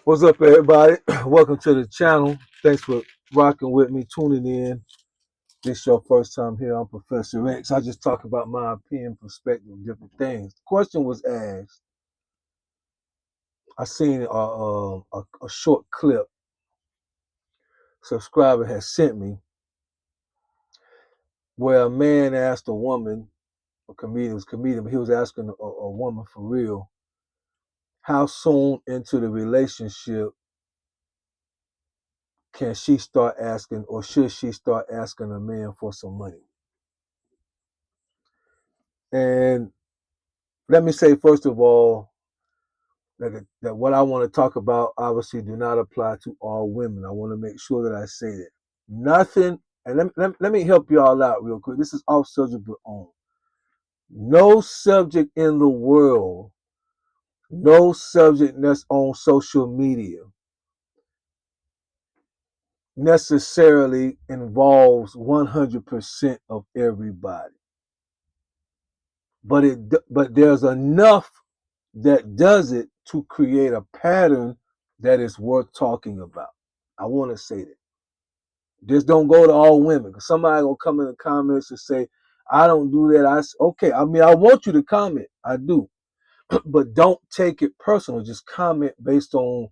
What's up, everybody? Welcome to the channel. Thanks for rocking with me, tuning in. This your first time here. I'm Professor X. I just talk about my opinion, perspective, different things. The question was asked. I seen a short clip. Subscriber has sent me where a man asked a woman, a comedian, but he was asking a woman for real, how soon into the relationship can she start asking, or should she start asking a man for some money? And let me say, first of all, that what I want to talk about obviously do not apply to all women. I want to make sure that I say that. Nothing, and let me help you all out real quick. This is off subject but on. No subject in the world, no subject that's on social media necessarily involves 100% of everybody. But there's enough that does it to create a pattern that is worth talking about. I want to say that. Just don't go to all women. Cause somebody gonna come in the comments and say, I don't do that. Okay, I mean I want you to comment. I do. But don't take it personal. Just comment based on,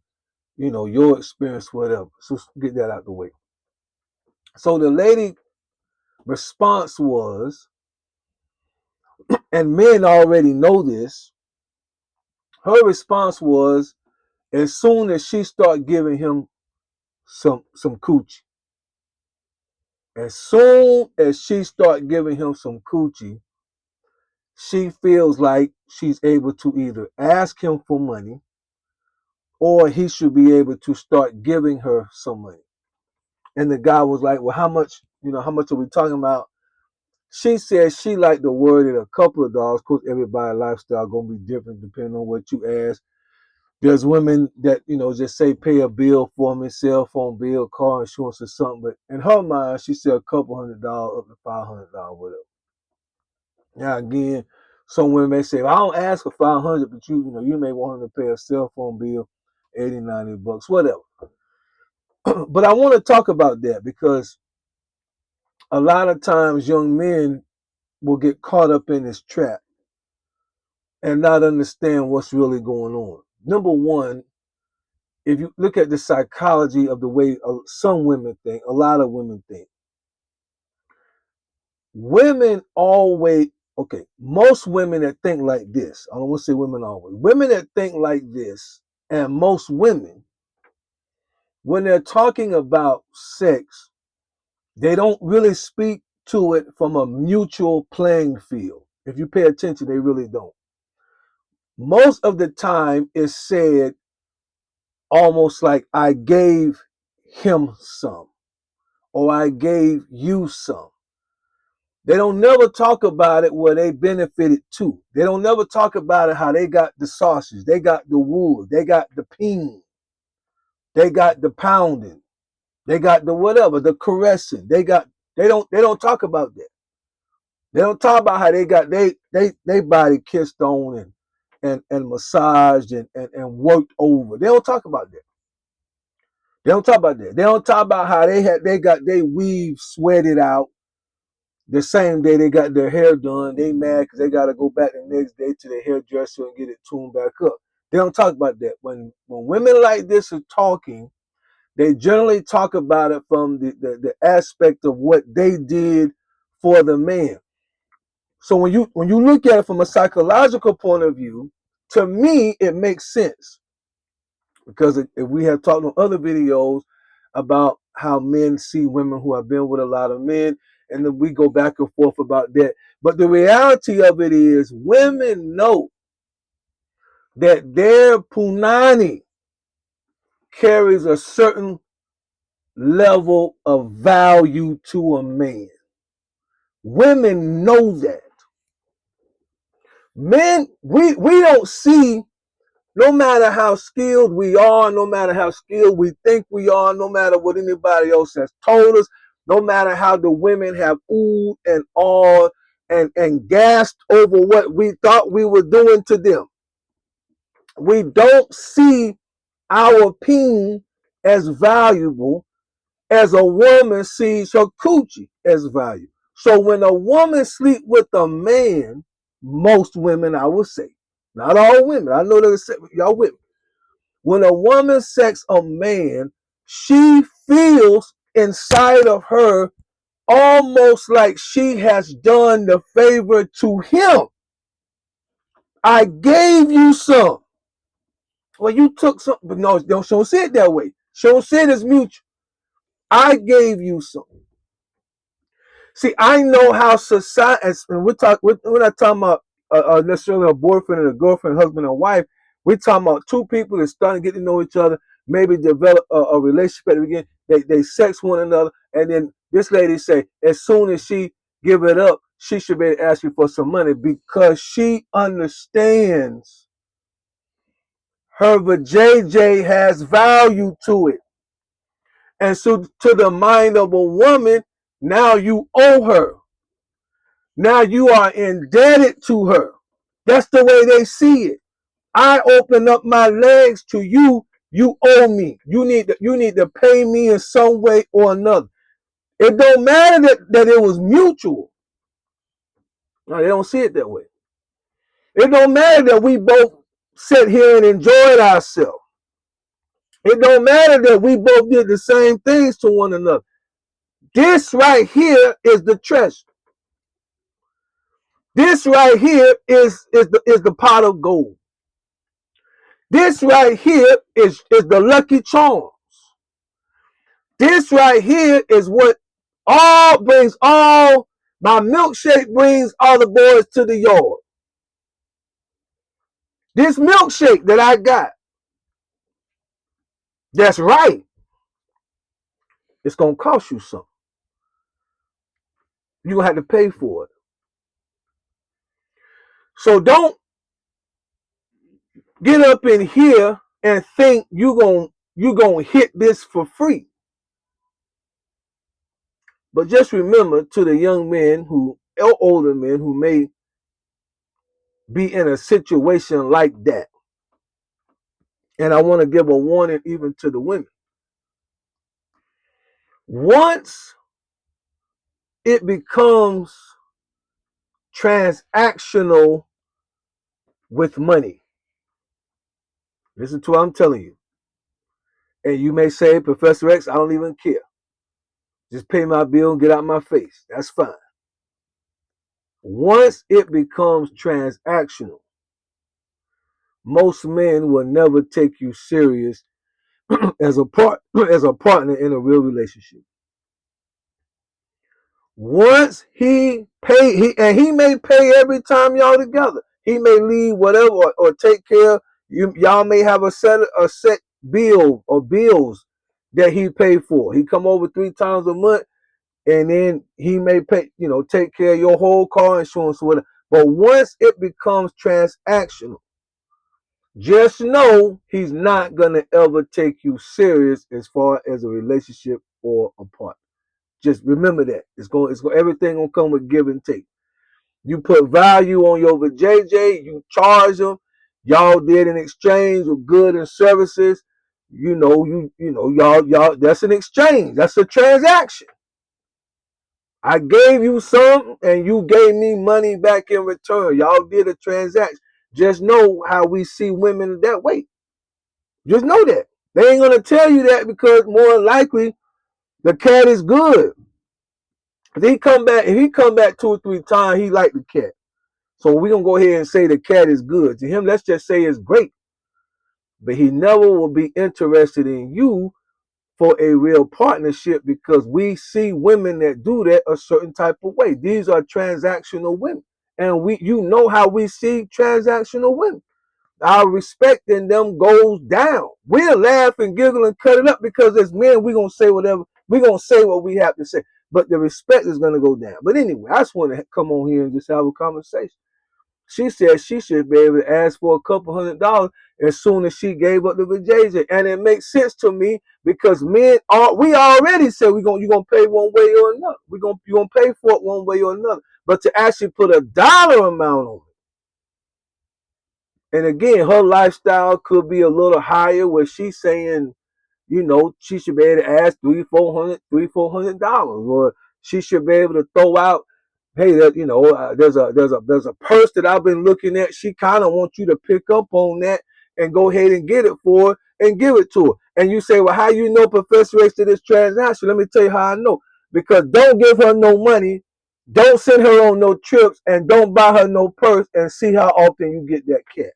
your experience, whatever. So get that out the way. So the lady response was, and men already know this, her response was, as soon as she start giving him some coochie. As soon as she start giving him some coochie, she feels like she's able to either ask him for money or he should be able to start giving her some money. And the guy was like, well, how much are we talking about? She said she liked the word it a couple of dollars. Of course, everybody's lifestyle gonna be different depending on what you ask. There's women that, just say pay a bill for me, cell phone bill, car insurance or something. But in her mind, she said a couple $100 up to $500, whatever. Now again, some women may say, well, I don't ask for 500, but you may want him to pay a cell phone bill, 80, $90, whatever. But I want to talk about that because a lot of times young men will get caught up in this trap and not understand what's really going on. Number one, if you look at the psychology of the way some women think, a lot of women think, women always, okay, most women that think like this, I don't want to say women always, women that think like this, and most women, when they're talking about sex, they don't really speak to it from a mutual playing field. If you pay attention, they really don't. Most of the time, it's said almost like I gave him some or I gave you some. They don't never talk about it where they benefited too. They don't never talk about it how they got the sausage, they got the wood, they got the peen, they got the pounding, they got the whatever, the caressing. They don't talk about that. They don't talk about how they got they body kissed on and massaged and worked over. They don't talk about that. They don't talk about that. They don't talk about how they got they weave sweated out the same day they got their hair done. They mad because they got to go back the next day to their hairdresser and get it tuned back up. They don't talk about that. When women like this are talking, they generally talk about it from the aspect of what they did for the man. So when you look at it from a psychological point of view, to me it makes sense because if we have talked on other videos about how men see women who have been with a lot of men, and then we go back and forth about that. But the reality of it is, women know that their punani carries a certain level of value to a man. Women know that. Men, we don't see, no matter how skilled we are, no matter how skilled we think we are, no matter what anybody else has told us, no matter how the women have oohed and awed and gasped over what we thought we were doing to them, we don't see our peen as valuable as a woman sees her coochie as valuable. So when a woman sleep with a man, most women, I would say, not all women, I know that y'all with me. When a woman sex a man, she feels inside of her almost like she has done the favor to him. I gave you some. Well, you took some, but no, she don't see it that way. She don't see it as mutual. I gave you some. See, I know how society, and we're not talking about necessarily a boyfriend and a girlfriend, husband and wife. We're talking about two people that starting to get to know each other, maybe develop a relationship at the beginning. They sex one another, and then this lady say, as soon as she give it up, she should be able to ask you for some money because she understands her JJ has value to it. And so to the mind of a woman, now you owe her. Now you are indebted to her. That's the way they see it. I open up my legs to you. You owe me. You need to pay me in some way or another. It don't matter that it was mutual. No, they don't see it that way. It don't matter that we both sit here and enjoyed ourselves. It don't matter that we both did the same things to one another. This right here is the treasure. This right here is the pot of gold. This right here is the lucky charms. This right here is what all brings all my milkshake brings all the boys to the yard. This milkshake that I got, that's right. It's gonna cost you something. You're gonna have to pay for it. So don't get up in here and think you gonna hit this for free. But just remember to the young men who or older men who may be in a situation like that. And I want to give a warning even to the women. Once it becomes transactional with money, listen to what I'm telling you. And you may say, Professor X, I don't even care. Just pay my bill and get out my face. That's fine. Once it becomes transactional, most men will never take you serious as a partner in a real relationship. Once he may pay every time y'all together. He may leave whatever or take care. Y'all may have a set bill or bills that he paid for. He come over 3 times a month, and then he may pay, take care of your whole car insurance or whatever. But once it becomes transactional, just know he's not gonna ever take you serious as far as a relationship or a partner. Just remember that everything gonna come with give and take. You put value on your JJ, you charge them. Y'all did an exchange of goods and services. Y'all. That's an exchange. That's a transaction. I gave you some, and you gave me money back in return. Y'all did a transaction. Just know how we see women that way. Just know that they ain't gonna tell you that because more likely the cat is good. If he come back 2 or 3 times, he like the cat. So we're gonna go ahead and say the cat is good. To him, let's just say it's great. But he never will be interested in you for a real partnership because we see women that do that a certain type of way. These are transactional women. And how we see transactional women. Our respect in them goes down. We'll laugh and giggle and cut it up because as men, we're gonna say whatever, we're gonna say what we have to say. But the respect is gonna go down. But anyway, I just want to come on here and just have a conversation. She said she should be able to ask for a couple $100 as soon as she gave up the vajayjay. And it makes sense to me because we already said you're gonna pay one way or another. You're gonna pay for it one way or another. But to actually put a dollar amount on it, And again, her lifestyle could be a little higher where she's saying, she should be able to ask $300-400, or she should be able to throw out, hey, there's a purse that I've been looking at. She kind of wants you to pick up on that and go ahead and get it for her and give it to her. And you say, well, how you know, Professor X, to this transaction? Let me tell you how I know. Because don't give her no money, don't send her on no trips, and don't buy her no purse, and see how often you get that cat.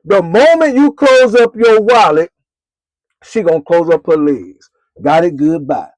The moment you close up your wallet, she gonna close up her legs. Got it, goodbye.